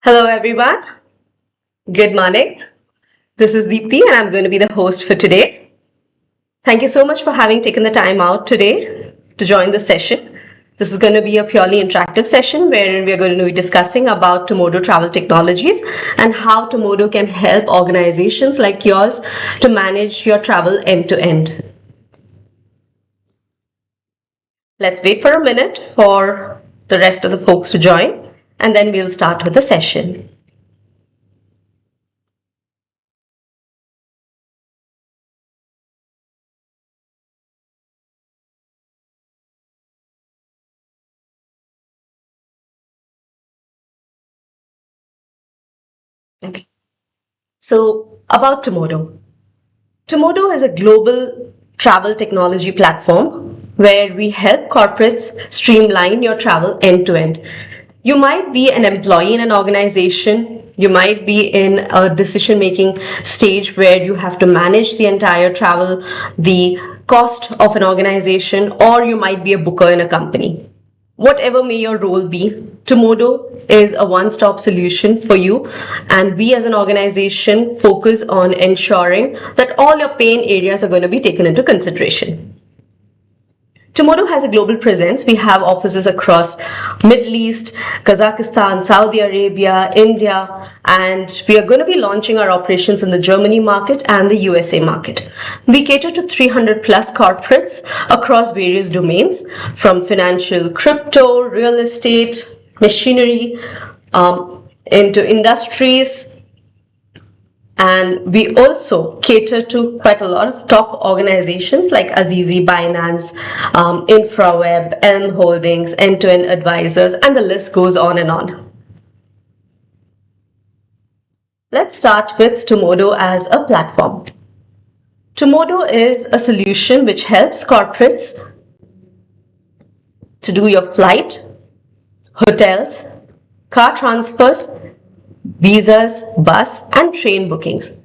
Hello, everyone. Good morning. This is Deepthi, and I'm going to be the host for today. Thank you so much for having taken the time out today to join the session. This is going to be a purely interactive session wherein we're going to be discussing about Tumodo travel technologies and how Tumodo can help organizations like yours to manage your travel end to end. Let's wait for a minute for the rest of the folks to join, and then we'll start with the session. Okay. So about Tumodo. Tumodo is a global travel technology platform where we help corporates streamline your travel end to end. You might be an employee in an organization. You might be in a decision-making stage where you have to manage the entire travel, the cost of an organization, or you might be a booker in a company. Whatever may your role be, Tumodo is a one-stop solution for you, and we as an organization focus on ensuring that all your pain areas are going to be taken into consideration. Tumodo has a global presence. We have offices across Middle East, Kazakhstan, Saudi Arabia, India, and we are going to be launching our operations in the Germany market and the USA market. We cater to 300 plus corporates across various domains, from financial, crypto, real estate, machinery, into industries. And we also cater to quite a lot of top organizations like Azizi, Binance, InfraWeb, Elm Holdings, End-to-End Advisors, and the list goes on and on. Let's start with Tumodo as a platform. Tumodo is a solution which helps corporates to do your flight, hotels, car transfers, visas, bus, and train bookings.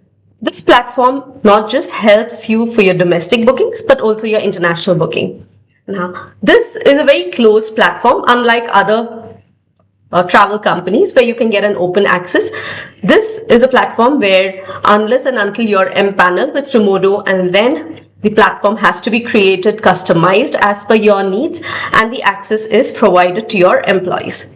This platform not just helps you for your domestic bookings, but also your international booking. Now, this is a very closed platform, unlike other travel companies where you can get an open access. This is a platform where unless and until you're empaneled with Tumodo, and then the platform has to be created, customized as per your needs, and the access is provided to your employees.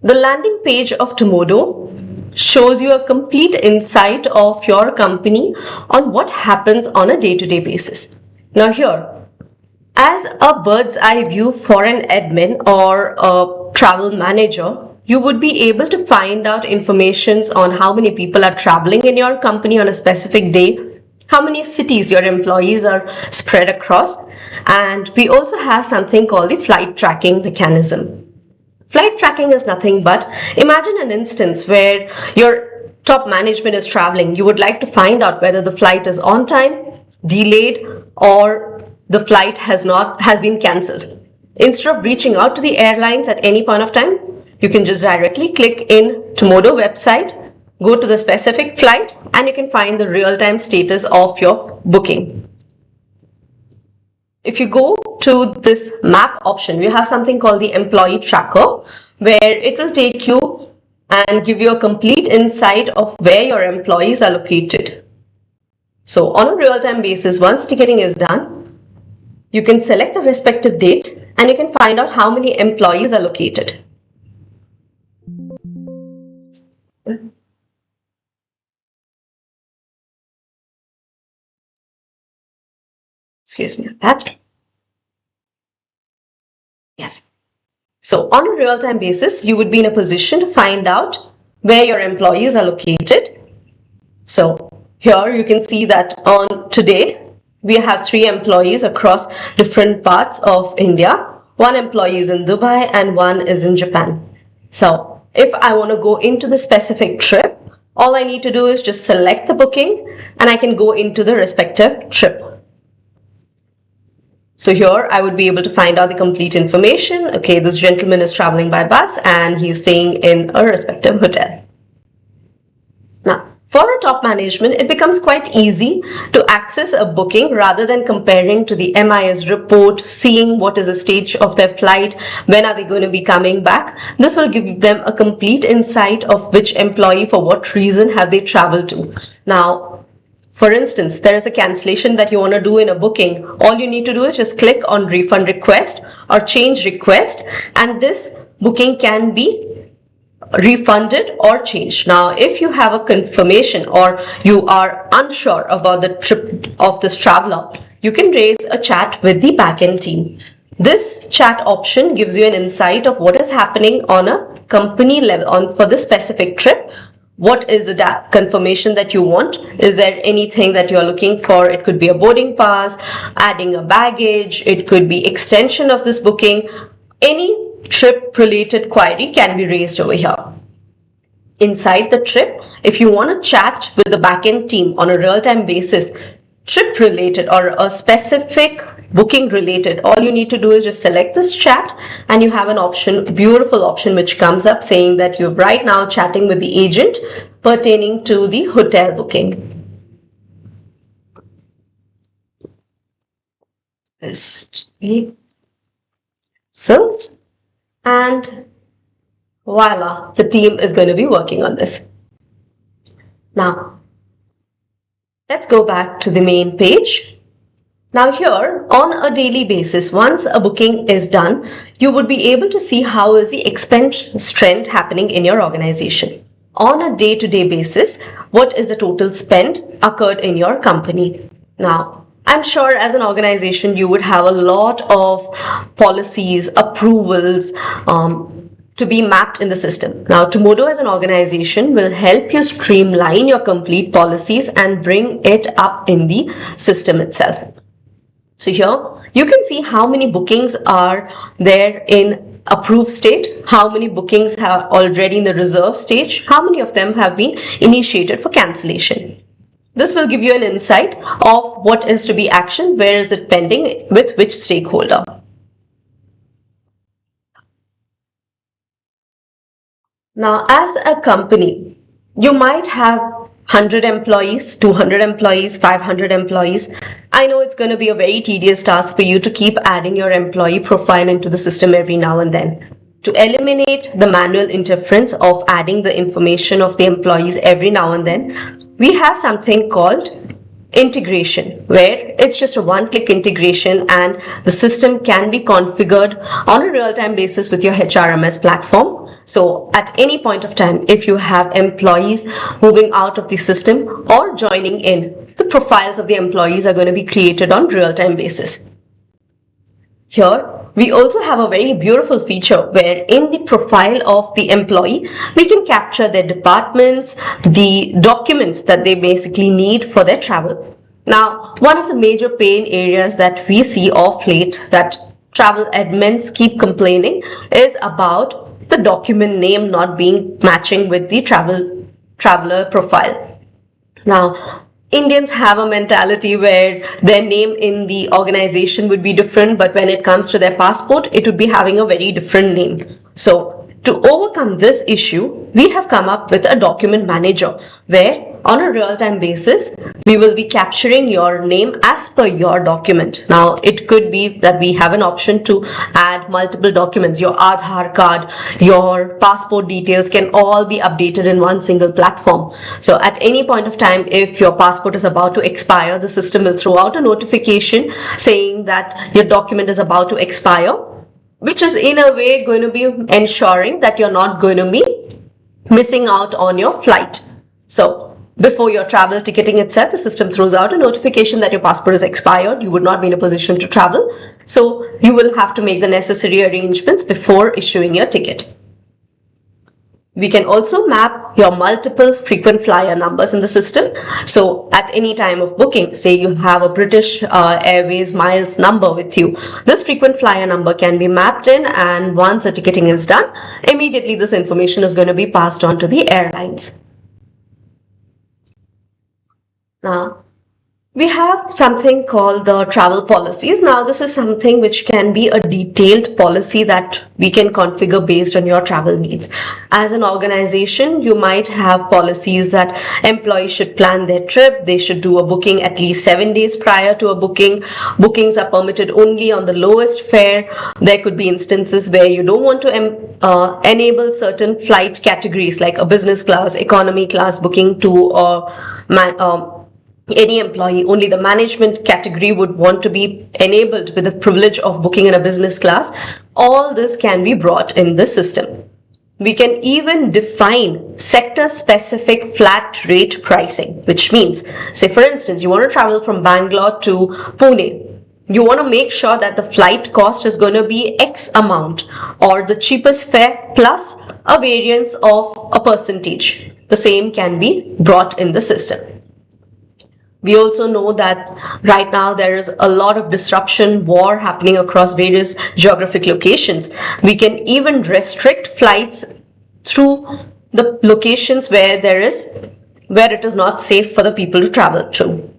The landing page of Tumodo shows you a complete insight of your company on what happens on a day-to-day basis. Now here, as a bird's eye view for an admin or a travel manager, you would be able to find out information on how many people are traveling in your company on a specific day, how many cities your employees are spread across, and we also have something called the flight tracking mechanism. Flight tracking is nothing but, imagine an instance where your top management is traveling. You would like to find out whether the flight is on time, delayed, or the flight has been cancelled. Instead of reaching out to the airlines at any point of time, you can just directly click in Tumodo website, go to the specific flight, and you can find the real-time status of your booking. If you go to this map option, we have something called the employee tracker, where it will take you and give you a complete insight of where your employees are located. So on a real-time basis, once ticketing is done, you can select the respective date and you can find out how many employees are located. Excuse me, that. Yes. So on a real-time basis, you would be in a position to find out where your employees are located. So here you can see that on today, we have 3 employees across different parts of India. 1 employee is in Dubai and 1 is in Japan. So if I want to go into the specific trip, all I need to do is just select the booking and I can go into the respective trip. So here I would be able to find out the complete information. Okay, this gentleman is traveling by bus and he's staying in a respective hotel. Now, For a top management, it becomes quite easy to access a booking rather than comparing to the MIS report, seeing what is the stage of their flight, when are they going to be coming back. This will give them a complete insight of which employee, for what reason have they traveled to. Now, for instance, there is a cancellation that you want to do in a booking. All you need to do is just click on refund request or change request, and this booking can be refunded or changed. Now, if you have a confirmation or you are unsure about the trip of this traveler, you can raise a chat with the backend team. This chat option gives you an insight of what is happening on a company level for this specific trip. What is the confirmation that you want? Is there anything that you are looking for? It could be a boarding pass, adding a baggage, it could be extension of this booking. Any trip related query can be raised over here. Inside the trip, if you want to chat with the backend team on a real-time basis, trip related or a specific booking related, all you need to do is just select this chat and you have an option, beautiful option, which comes up saying that you're right now chatting with the agent pertaining to the hotel booking. Search, and voila, the team is going to be working on this. Now, let's go back to the main page. Now here, on a daily basis, once a booking is done, you would be able to see how is the expense trend happening in your organization. On a day-to-day basis, what is the total spend occurred in your company? Now, I'm sure as an organization, you would have a lot of policies, approvals, to be mapped in the system. Now, Tumodo as an organization will help you streamline your complete policies and bring it up in the system itself. So here, you can see how many bookings are there in approved state, how many bookings have already in the reserve stage, how many of them have been initiated for cancellation. This will give you an insight of what is to be actioned, where is it pending, with which stakeholder. Now, as a company, you might have 100 employees, 200 employees, 500 employees. I know it's going to be a very tedious task for you to keep adding your employee profile into the system every now and then. To eliminate the manual interference of adding the information of the employees every now and then, we have something called integration, where it's just a one-click integration and the system can be configured on a real-time basis with your HRMS platform. So at any point of time, if you have employees moving out of the system or joining in, the profiles of the employees are going to be created on real-time basis. Here, we also have a very beautiful feature where in the profile of the employee, we can capture their departments, the documents that they basically need for their travel. Now, one of the major pain areas that we see of late that travel admins keep complaining is about the document name not being matching with the traveler profile. Now, Indians have a mentality where their name in the organization would be different, but when it comes to their passport, it would be having a very different name. So, to overcome this issue, we have come up with a document manager where on a real-time basis, we will be capturing your name as per your document. Now, it could be that we have an option to add multiple documents. Your Aadhaar card, your passport details can all be updated in one single platform. So at any point of time, if your passport is about to expire, the system will throw out a notification saying that your document is about to expire, which is in a way going to be ensuring that you're not going to be missing out on your flight. So before your travel ticketing itself, the system throws out a notification that your passport is expired. You would not be in a position to travel. So you will have to make the necessary arrangements before issuing your ticket. We can also map your multiple frequent flyer numbers in the system. So at any time of booking, say you have a British Airways miles number with you, this frequent flyer number can be mapped in, and once the ticketing is done, immediately this information is going to be passed on to the airlines. Now, We have something called the travel policies. Now, this is something which can be a detailed policy that we can configure based on your travel needs. As an organization, you might have policies that employees should plan their trip. They should do a booking at least 7 days prior to a booking. Bookings are permitted only on the lowest fare. There could be instances where you don't want to enable certain flight categories like a business class, economy class booking to any employee. Only the management category would want to be enabled with the privilege of booking in a business class. All this can be brought in the system. We can even define sector-specific flat rate pricing, which means, say for instance, you want to travel from Bangalore to Pune. You want to make sure that the flight cost is going to be X amount, or the cheapest fare plus a variance of a percentage. The same can be brought in the system. We also know that right now there is a lot of disruption, war happening across various geographic locations. We can even restrict flights through the locations where it is not safe for the people to travel to.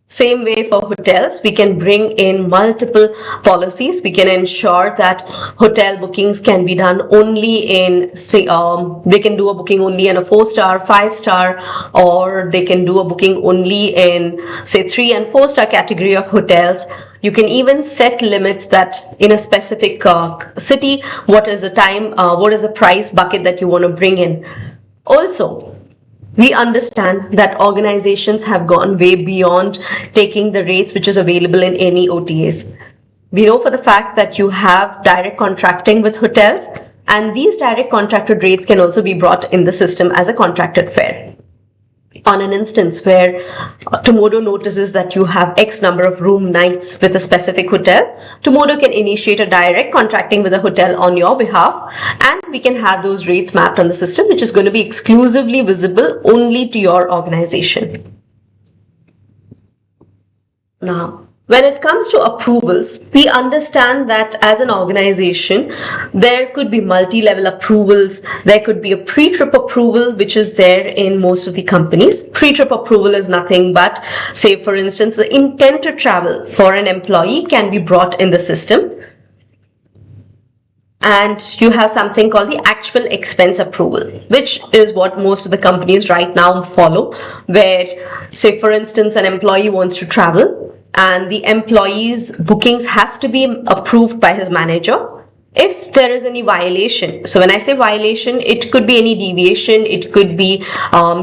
Same way for hotels, we can bring in multiple policies. We can ensure that hotel bookings can be done only in, say, they can do a booking only in a 4-star, 5-star, or they can do a booking only in, say, 3 and 4-star category of hotels. You can even set limits that in a specific city, what is the price bucket that you want to bring in. Also, we understand that organizations have gone way beyond taking the rates which is available in any OTAs. We know for the fact that you have direct contracting with hotels, and these direct contracted rates can also be brought in the system as a contracted fare. On an instance where Tumodo notices that you have X number of room nights with a specific hotel, Tumodo can initiate a direct contracting with a hotel on your behalf, and we can have those rates mapped on the system, which is going to be exclusively visible only to your organization. Now, when it comes to approvals, we understand that as an organization, there could be multi-level approvals. There could be a pre-trip approval, which is there in most of the companies. Pre-trip approval is nothing but, say, for instance, the intent to travel for an employee can be brought in the system. And you have something called the actual expense approval, which is what most of the companies right now follow, where, say, for instance, an employee wants to travel, and the employee's bookings has to be approved by his manager. If there is any violation, so when I say violation, it could be any deviation, it could be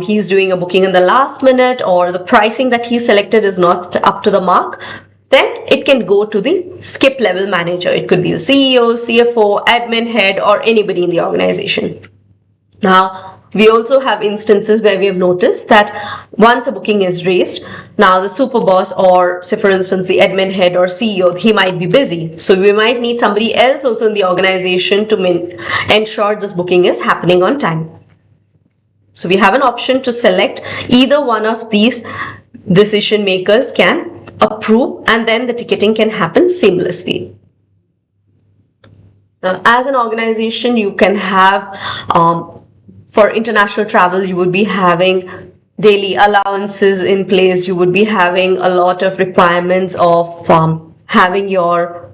he's doing a booking in the last minute, or the pricing that he selected is not up to the mark, then it can go to the skip level manager. It could be the CEO, CFO, admin head, or anybody in the organization. Now, we also have instances where we have noticed that once a booking is raised, now the super boss, or say for instance the admin head or CEO, he might be busy. So we might need somebody else also in the organization to ensure this booking is happening on time. So we have an option to select either one of these decision makers can approve, and then the ticketing can happen seamlessly. Now, as an organization, you can have for international travel, you would be having daily allowances in place. You would be having a lot of requirements of having your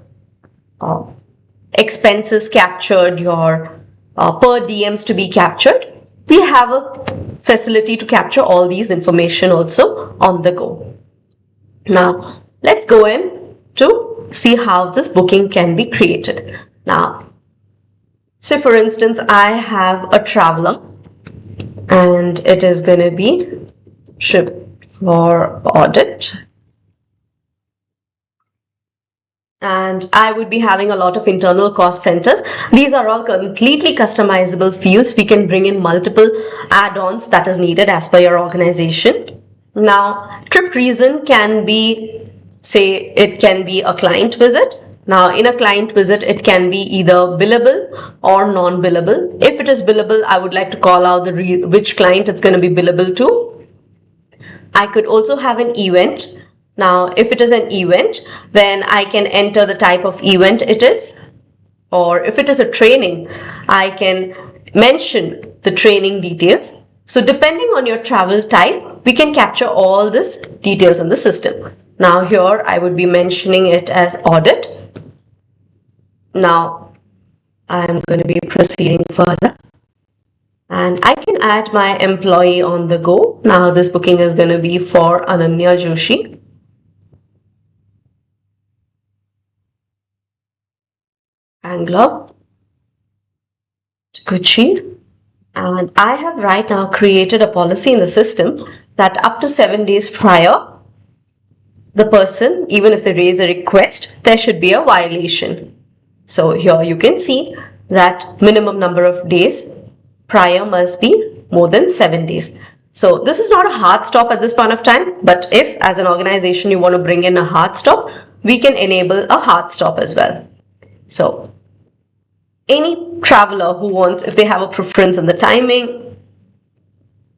expenses captured, your per diems to be captured. We have a facility to capture all these information also on the go. Now, let's go in to see how this booking can be created. Now, say for instance, I have a traveler and it is going to be trip for audit. And I would be having a lot of internal cost centers. These are all completely customizable fields. We can bring in multiple add-ons that is needed as per your organization. Now, trip reason can be, say, it can be a client visit. Now, in a client visit, it can be either billable or non-billable. If it is billable, I would like to call out which client it's going to be billable to. I could also have an event. Now, if it is an event, then I can enter the type of event it is. Or if it is a training, I can mention the training details. So depending on your travel type, we can capture all this details in the system. Now here I would be mentioning it as audit. Now I'm going to be proceeding further. And I can add my employee on the go. Now this booking is going to be for Ananya Joshi. Bangalore. Kochi. And I have right now created a policy in the system that up to 7 days prior, the person, even if they raise a request, there should be a violation. So here you can see that minimum number of days prior must be more than 7 days. So this is not a hard stop at this point of time, but if as an organization you want to bring in a hard stop, we can enable a hard stop as well. So any traveler who wants, if they have a preference in the timing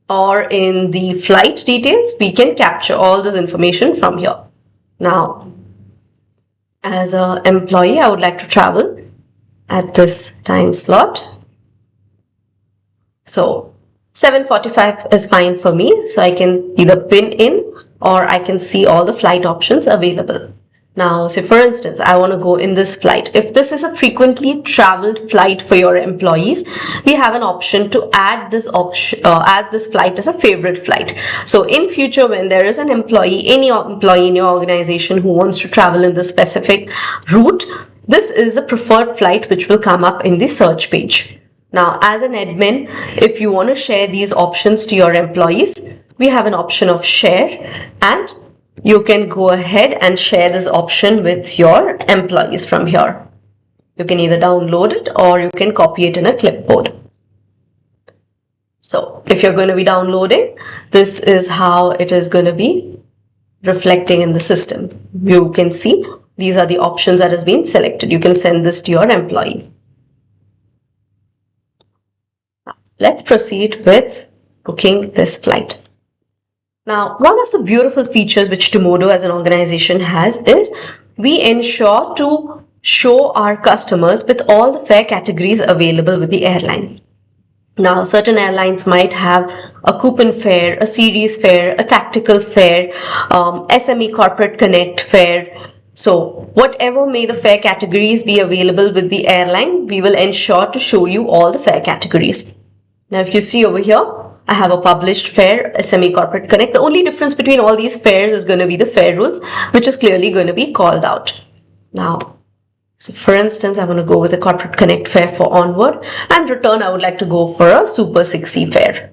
or in the flight details, we can capture all this information from here. Now, as an employee, I would like to travel at this time slot. So 7:45 is fine for me. So I can either pin in or I can see all the flight options available. Now, say for instance, I want to go in this flight. If this is a frequently traveled flight for your employees, we have an option to add this flight as a favorite flight. So in future, when there is an employee, any employee in your organization who wants to travel in this specific route, this is a preferred flight which will come up in the search page. Now, as an admin, if you want to share these options to your employees, we have an option of share, and you can go ahead and share this option with your employees from here. You can either download it or you can copy it in a clipboard. So if you're going to be downloading, this is how it is going to be reflecting in the system. You can see these are the options that has been selected. You can send this to your employee. Let's proceed with booking this flight. Now, one of the beautiful features which Tumodo as an organization has is we ensure to show our customers with all the fare categories available with the airline. Now, certain airlines might have a coupon fare, a series fare, a tactical fare, SME corporate connect fare. So whatever may the fare categories be available with the airline, we will ensure to show you all the fare categories. Now, if you see over here, I have a published fare, SME Corporate Connect. The only difference between all these fares is going to be the fare rules, which is clearly going to be called out. Now, so for instance, I want to go with a Corporate Connect fare for onward, and return, I would like to go for a Super 6C fare.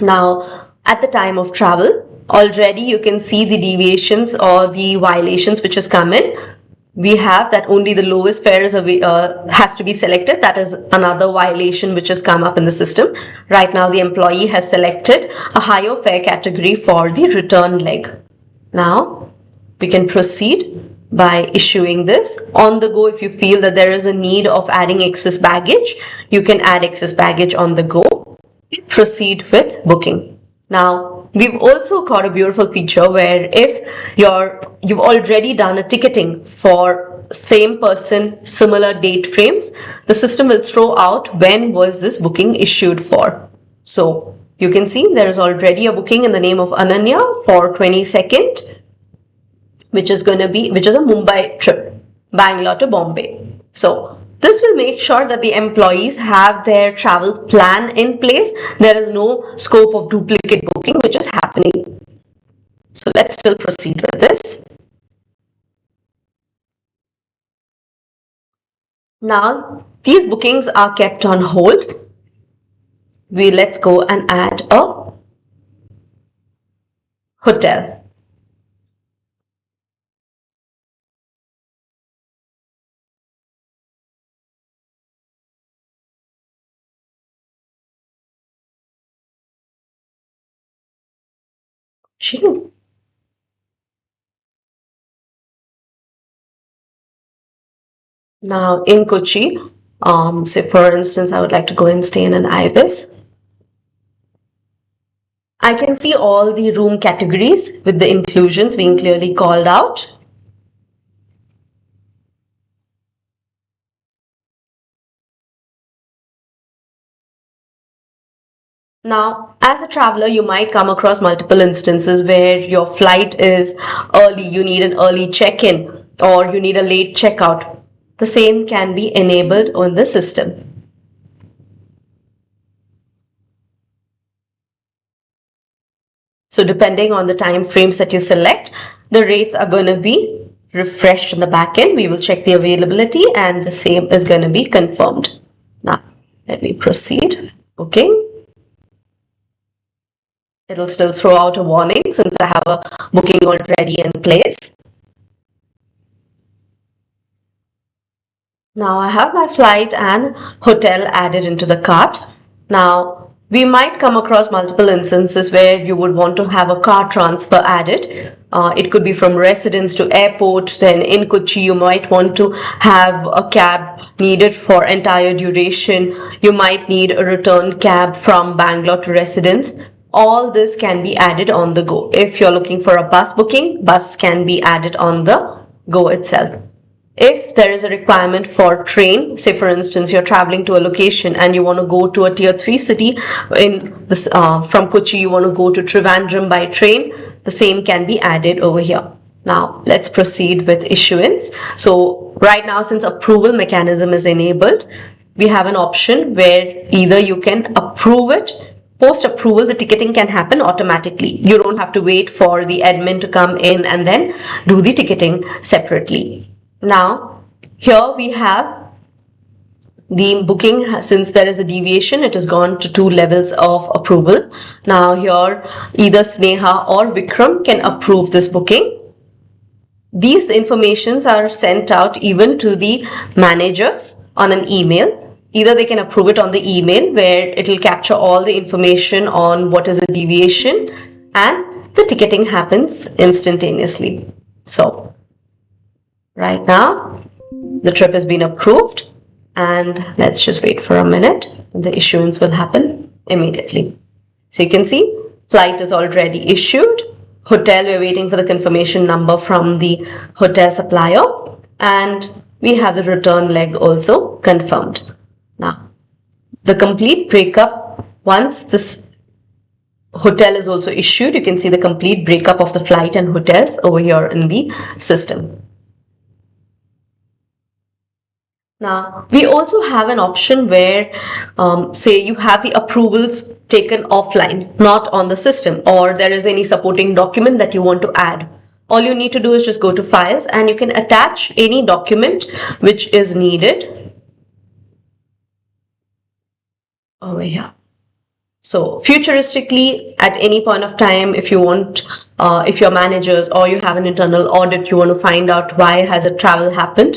Now, at the time of travel, already you can see the deviations or the violations which has come in. We have that only the lowest fare has to be selected. That is another violation which has come up in the system. Right now, the employee has selected a higher fare category for the return leg. Now, we can proceed by issuing this. On the go, if you feel that there is a need of adding excess baggage, you can add excess baggage on the go. Proceed with booking. Now, we've also got a beautiful feature where if you've already done a ticketing for same person, similar date frames, the system will throw out when was this booking issued for. So you can see there is already a booking in the name of Ananya for 22nd, which is a Mumbai trip, Bangalore to Bombay. So this will make sure that the employees have their travel plan in place. There is no scope of duplicate booking which is happening. So let's still proceed with this. Now, these bookings are kept on hold. Let's go and add a hotel. Sure. Now in Kochi, say for instance, I would like to go and stay in an Ibis. I can see all the room categories with the inclusions being clearly called out. Now, as a traveler, you might come across multiple instances where your flight is early, you need an early check-in, or you need a late checkout. The same can be enabled on the system. So depending on the time frames that you select, the rates are going to be refreshed in the backend. We will check the availability and the same is going to be confirmed. Now, let me proceed. Booking. It'll still throw out a warning since I have a booking already in place. Now I have my flight and hotel added into the cart. Now we might come across multiple instances where you would want to have a car transfer added. It could be from residence to airport. Then in Kochi you might want to have a cab needed for entire duration. You might need a return cab from Bangalore to residence. All this can be added on the go. If you're looking for a bus booking, bus can be added on the go itself. If there is a requirement for train, say for instance you're traveling to a location and you want to go to a tier 3 city in this from Kochi, you want to go to Trivandrum by train, the same can be added over here. Now let's proceed with issuance. So right now, since approval mechanism is enabled, we have an option where either you can approve it. Post approval, the ticketing can happen automatically. You don't have to wait for the admin to come in and then do the ticketing separately. Now, here we have the booking. Since there is a deviation, it has gone to 2 levels of approval. Now here, either Sneha or Vikram can approve this booking. These informations are sent out even to the managers on an email. Either they can approve it on the email where it will capture all the information on what is a deviation, and the ticketing happens instantaneously. So right now the trip has been approved, and let's just wait for a minute. The issuance will happen immediately. So you can see flight is already issued. Hotel, we're waiting for the confirmation number from the hotel supplier, and we have the return leg also confirmed. Now, the complete breakup, once this hotel is also issued, you can see the complete breakup of the flight and hotels over here in the system. Now, we also have an option where, say you have the approvals taken offline, not on the system, or there is any supporting document that you want to add. All you need to do is just go to files and you can attach any document which is needed over here. So futuristically, at any point of time, if you want, if your managers or you have an internal audit, you want to find out why has a travel happened,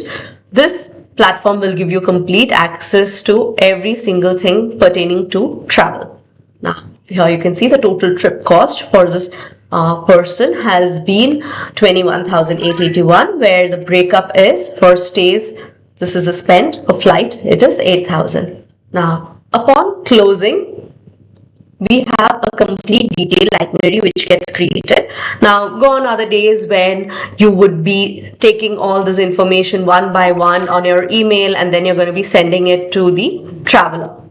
this platform will give you complete access to every single thing pertaining to travel. Now, here you can see the total trip cost for this person has been 21,881, where the breakup is for stays, this is a spend, for flight, it is 8,000. Now, upon closing, we have a complete detailed itinerary which gets created. Now, gone are the days when you would be taking all this information one by one on your email and then you're going to be sending it to the traveler.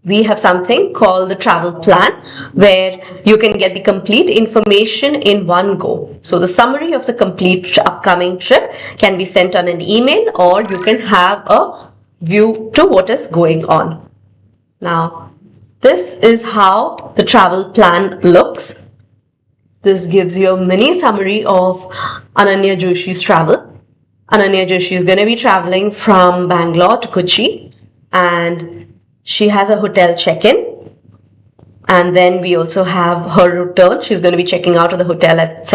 We have something called the travel plan where you can get the complete information in one go. So the summary of the complete upcoming trip can be sent on an email, or you can have a view to what is going on. Now, this is how the travel plan looks. This gives you a mini summary of Ananya Joshi's travel. Ananya Joshi is going to be traveling from Bangalore to Kochi, and she has a hotel check-in. And then we also have her return. She's going to be checking out of the hotel at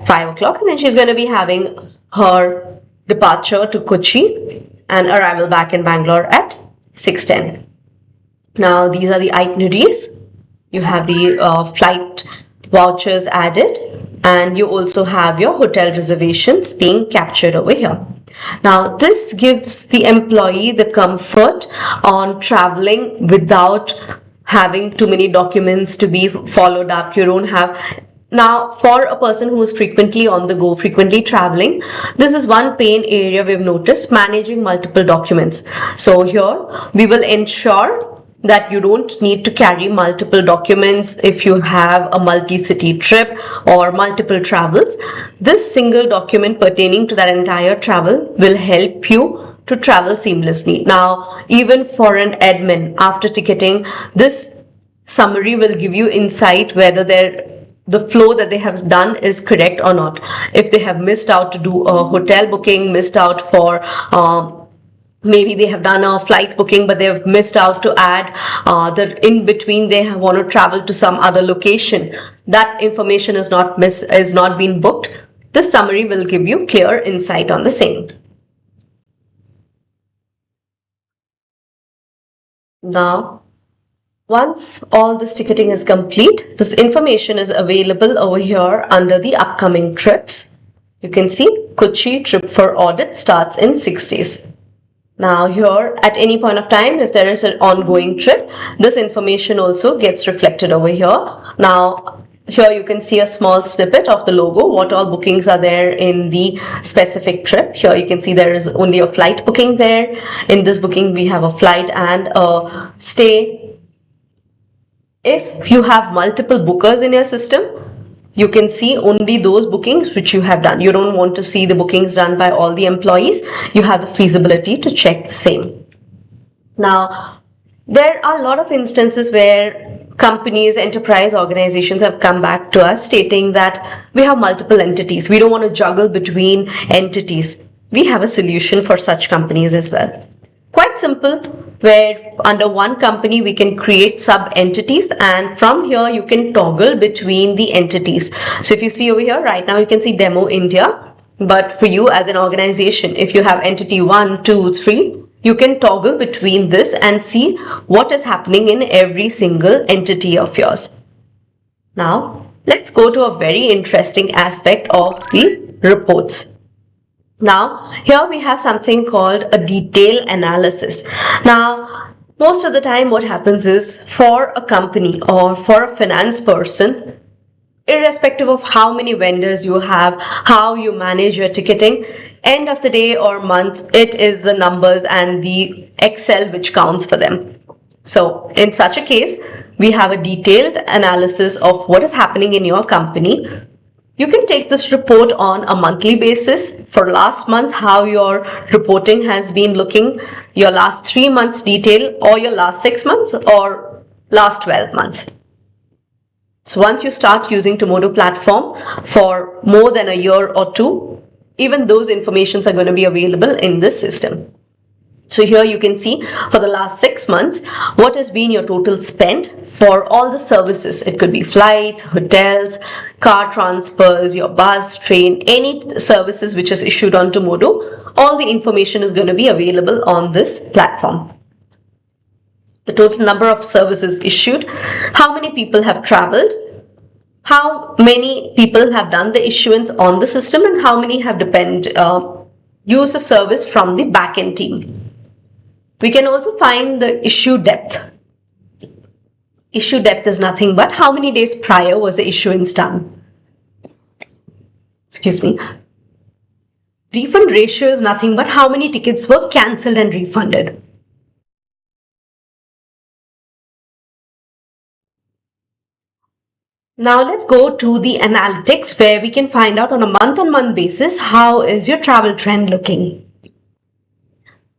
5 o'clock. And then she's going to be having her departure to Kochi and arrival back in Bangalore at 6:10. Now, these are the itineraries. You have the flight vouchers added, and you also have your hotel reservations being captured over here. Now, this gives the employee the comfort on traveling without having too many documents to be followed up. You don't have. Now, for a person who is frequently on the go, frequently traveling, this is one pain area we've noticed, managing multiple documents. So here we will ensure that you don't need to carry multiple documents if you have a multi-city trip or multiple travels. This single document pertaining to that entire travel will help you to travel seamlessly. Now, even for an admin, after ticketing, this summary will give you insight whether the flow that they have done is correct or not. If they have missed out to do a hotel booking, missed out for maybe they have done a flight booking but they have missed out to add the in between they want to travel to some other location, that information is not been booked. This summary will give you clear insight on the same. Now, once all this ticketing is complete, this information is available over here under the upcoming trips. You can see Kochi trip for audit starts in 6 days. Now here, at any point of time, if there is an ongoing trip, this information also gets reflected over here. Now, here you can see a small snippet of the logo, what all bookings are there in the specific trip. Here you can see there is only a flight booking there. In this booking, we have a flight and a stay. If you have multiple bookers in your system, you can see only those bookings which you have done. You don't want to see the bookings done by all the employees. You have the feasibility to check the same. Now, there are a lot of instances where companies, enterprise organizations have come back to us stating that we have multiple entities. We don't want to juggle between entities. We have a solution for such companies as well. Quite simple, where under one company we can create sub entities, and from here you can toggle between the entities. So if you see over here right now, you can see Demo India, but for you as an organization, if you have entity 1, 2, 3, you can toggle between this and see what is happening in every single entity of yours. Now let's go to a very interesting aspect of the reports. Now, here we have something called a detail analysis. Now, most of the time what happens is, for a company or for a finance person, irrespective of how many vendors you have, how you manage your ticketing, end of the day or month, it is the numbers and the Excel which counts for them. So, in such a case, we have a detailed analysis of what is happening in your company. You can take this report on a monthly basis. For last month, how your reporting has been looking, your last 3 months detail, or your last 6 months, or last 12 months. So once you start using Tumodo platform for more than a year or two, even those informations are going to be available in this system. So here you can see for the last 6 months, what has been your total spend for all the services. It could be flights, hotels, car transfers, your bus, train, any services which is issued on Tumodo. All the information is going to be available on this platform. The total number of services issued, how many people have traveled, how many people have done the issuance on the system, and how many have used the service from the backend team. We can also find the issue depth. Issue depth is nothing but how many days prior was the issuance done. Excuse me. Refund ratio is nothing but how many tickets were cancelled and refunded. Now let's go to the analytics, where we can find out on a month-on-month basis how is your travel trend looking.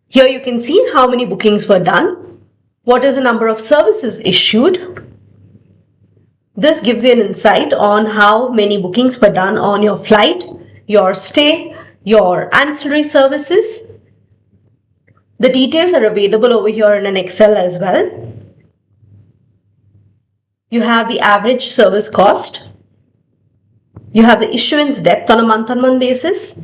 Here you can see how many bookings were done, what is the number of services issued. This gives you an insight on how many bookings were done on your flight, your stay, your ancillary services. The details are available over here in an Excel as well. You have the average service cost. You have the issuance depth on a month-on-month basis.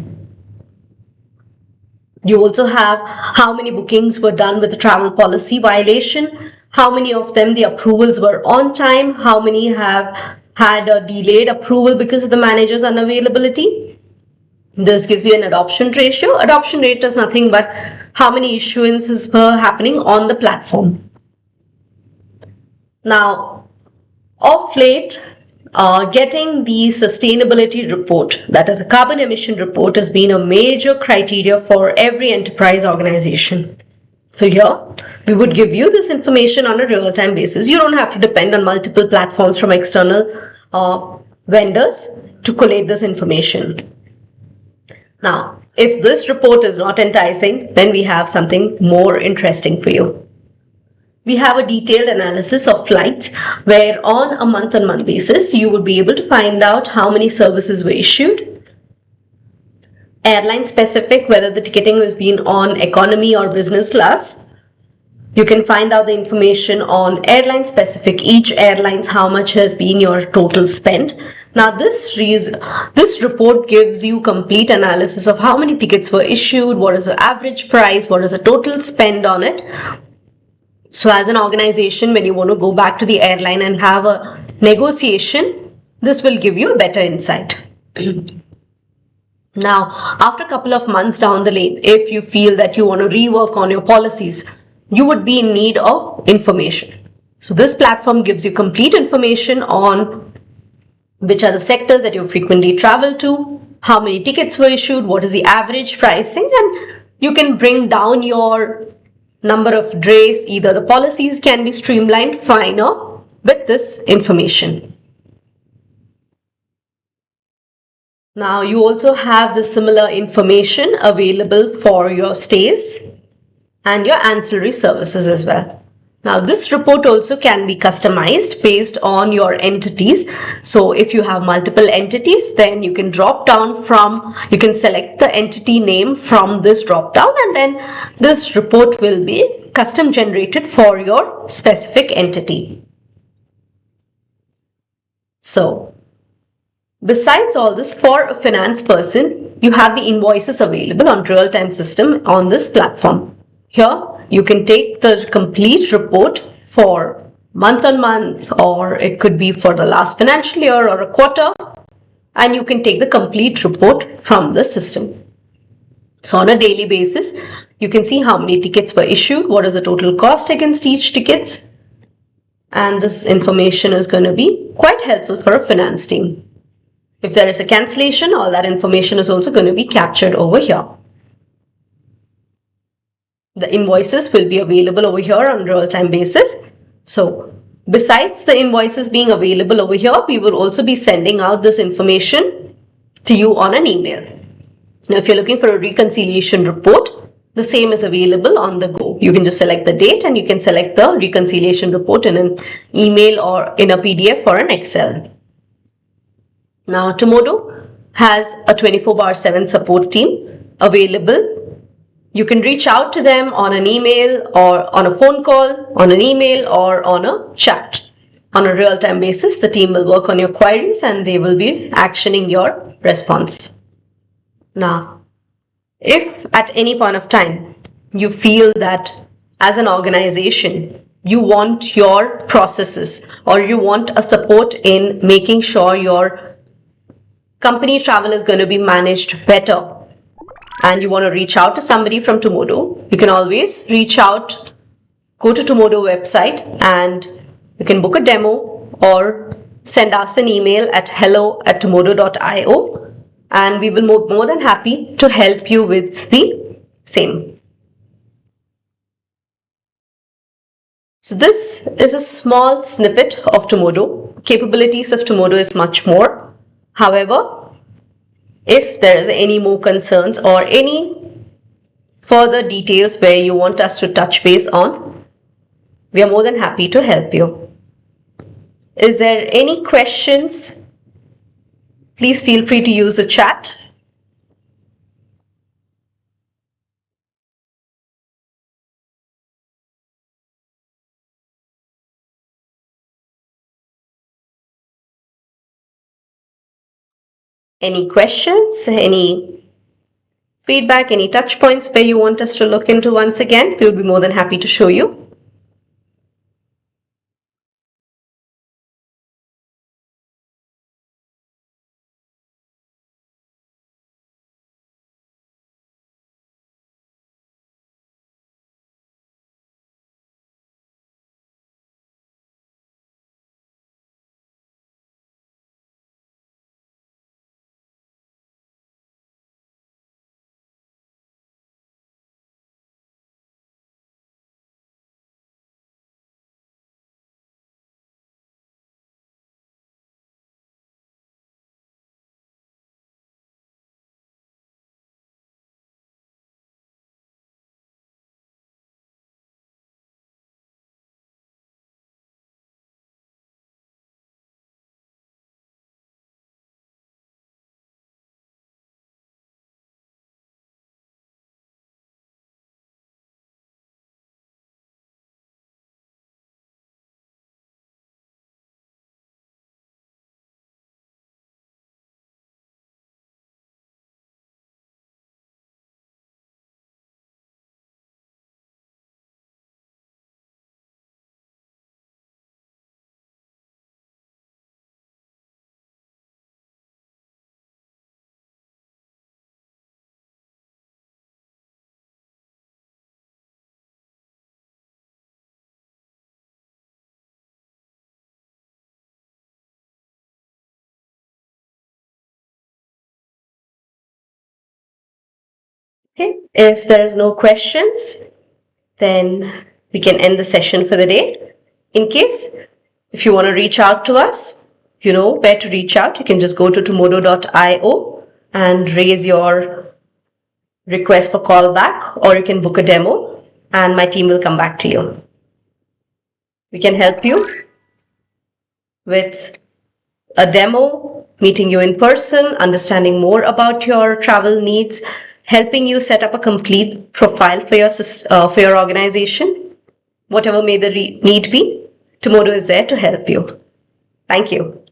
You also have how many bookings were done with the travel policy violation, how many of them the approvals were on time, how many have had a delayed approval because of the manager's unavailability. This gives you an adoption ratio. Adoption rate is nothing but how many issuances were happening on the platform. Now, of late, getting the sustainability report, that is a carbon emission report, has been a major criteria for every enterprise organization. So here, we would give you this information on a real-time basis. You don't have to depend on multiple platforms from external vendors to collate this information. Now, if this report is not enticing, then we have something more interesting for you. We have a detailed analysis of flights where on a month-on-month basis, you would be able to find out how many services were issued, airline specific, whether the ticketing was being on economy or business class. You can find out the information on airline specific, each airlines, how much has been your total spend. Now this report gives you complete analysis of how many tickets were issued, what is the average price, what is the total spend on it. So as an organization, when you want to go back to the airline and have a negotiation, this will give you a better insight. Now, after a couple of months down the lane, if you feel that you want to rework on your policies, you would be in need of information. So this platform gives you complete information on which are the sectors that you frequently travel to, how many tickets were issued, what is the average pricing, and you can bring down your number of days. Either the policies can be streamlined finer with this information. Now you also have the similar information available for your stays and your ancillary services as well. Now this report also can be customized based on your entities. So if you have multiple entities, then you can you can select the entity name from this drop down, and then this report will be custom generated for your specific entity. So besides all this, for a finance person, you have the invoices available on real-time system on this platform. Here, you can take the complete report for month on month, or it could be for the last financial year or a quarter, and you can take the complete report from the system. So on a daily basis, you can see how many tickets were issued, what is the total cost against each tickets, and this information is going to be quite helpful for a finance team. If there is a cancellation, all that information is also going to be captured over here. The invoices will be available over here on a real-time basis. So besides the invoices being available over here, we will also be sending out this information to you on an email. Now, if you're looking for a reconciliation report, the same is available on the go. You can just select the date and you can select the reconciliation report in an email or in a PDF or an Excel. Now, Tumodo has a 24/7 support team available. You can reach out to them on an email or on a phone call, on an email or on a chat. On a real-time basis, the team will work on your queries and they will be actioning your response. Now, if at any point of time you feel that as an organization, you want your processes or you want a support in making sure your company travel is going to be managed better, and you want to reach out to somebody from Tumodo, you can always reach out, go to Tumodo website and you can book a demo or send us an email at hello@tumodo.io, and we will be more than happy to help you with the same. So this is a small snippet of Tumodo. Capabilities of Tumodo is much more. However, if there is any more concerns or any further details where you want us to touch base on, we are more than happy to help you. Is there any questions? Please feel free to use the chat. Any questions, any feedback, any touch points where you want us to look into once again? We would be more than happy to show you. Okay, if there's no questions, then we can end the session for the day. In case, if you want to reach out to us, you know where to reach out. You can just go to tumodo.io and raise your request for callback, or you can book a demo and my team will come back to you. We can help you with a demo, meeting you in person, understanding more about your travel needs, helping you set up a complete profile for your organization. Whatever may the need be, Tumodo is there to help you. Thank you.